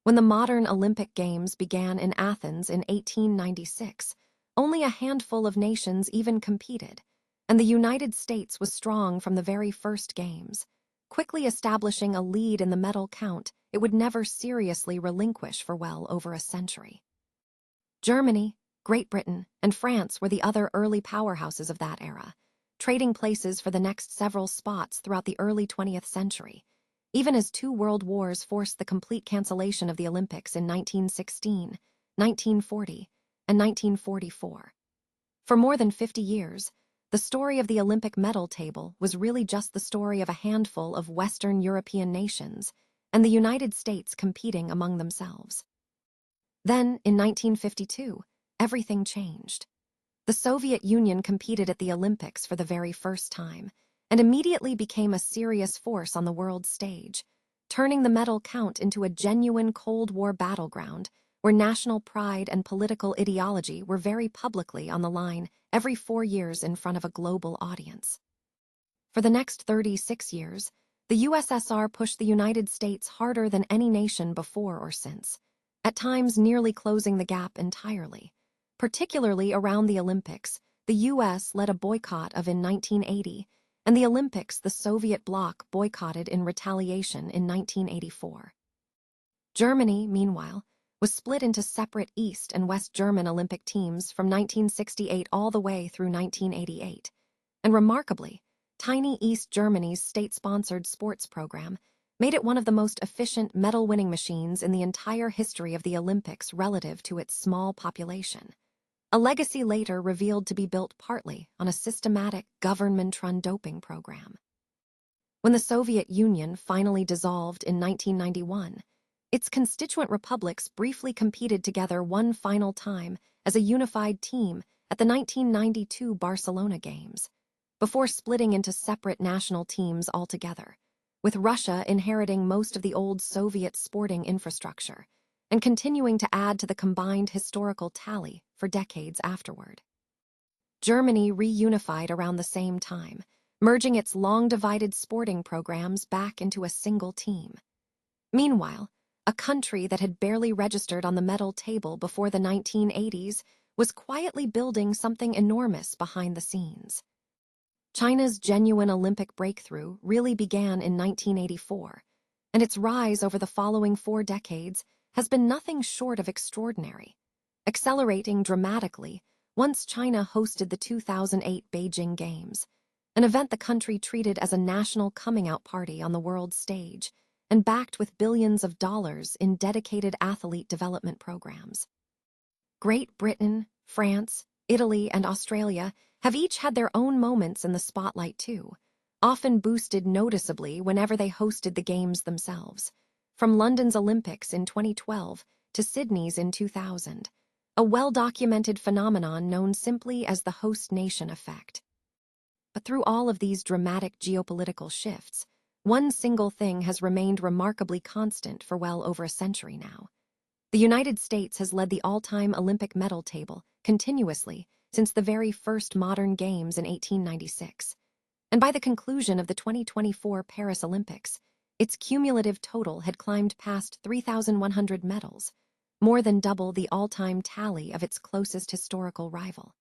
When the modern Olympic Games began in Athens in 1896, only a handful of nations even competed, and the United States was strong from the very first Games, quickly establishing a lead in the medal count it would never seriously relinquish for well over a century. Germany, Great Britain, and France were the other early powerhouses of that era, trading places for the next several spots throughout the early 20th century, even as two world wars forced the complete cancellation of the Olympics in 1916, 1940, and 1944. For more than 50 years, the story of the Olympic medal table was really just the story of a handful of Western European nations and the United States competing among themselves. Then, in 1952, everything changed. The Soviet Union competed at the Olympics for the very first time and immediately became a serious force on the world stage, turning the medal count into a genuine Cold War battleground where national pride and political ideology were very publicly on the line every 4 years in front of a global audience. For the next 36 years, the USSR pushed the United States harder than any nation before or since, at times nearly closing the gap entirely. Particularly around the Olympics, the U.S. led a boycott of in 1980, and the Olympics the Soviet bloc boycotted in retaliation in 1984. Germany, meanwhile, was split into separate East and West German Olympic teams from 1968 all the way through 1988, and remarkably, tiny East Germany's state-sponsored sports program made it one of the most efficient medal-winning machines in the entire history of the Olympics relative to its small population. A legacy later revealed to be built partly on a systematic government-run doping program. When the Soviet Union finally dissolved in 1991, its constituent republics briefly competed together one final time as a unified team at the 1992 Barcelona Games, before splitting into separate national teams altogether, with Russia inheriting most of the old Soviet sporting infrastructure and continuing to add to the combined historical tally for decades afterward. Germany reunified around the same time, merging its long-divided sporting programs back into a single team. Meanwhile, a country that had barely registered on the medal table before the 1980s was quietly building something enormous behind the scenes. China's genuine Olympic breakthrough really began in 1984, and its rise over the following 4 decades has been nothing short of extraordinary, accelerating dramatically once China hosted the 2008 Beijing Games, an event the country treated as a national coming-out party on the world stage and backed with billions of dollars in dedicated athlete development programs. Great Britain, France, Italy, and Australia have each had their own moments in the spotlight too, often boosted noticeably whenever they hosted the Games themselves, from London's Olympics in 2012 to Sydney's in 2000, a well-documented phenomenon known simply as the host nation effect. But through all of these dramatic geopolitical shifts, one single thing has remained remarkably constant for well over a century now. The United States has led the all-time Olympic medal table continuously since the very first modern Games in 1896, and by the conclusion of the 2024 Paris Olympics, its cumulative total had climbed past 3,100 medals, more than double the all-time tally of its closest historical rival.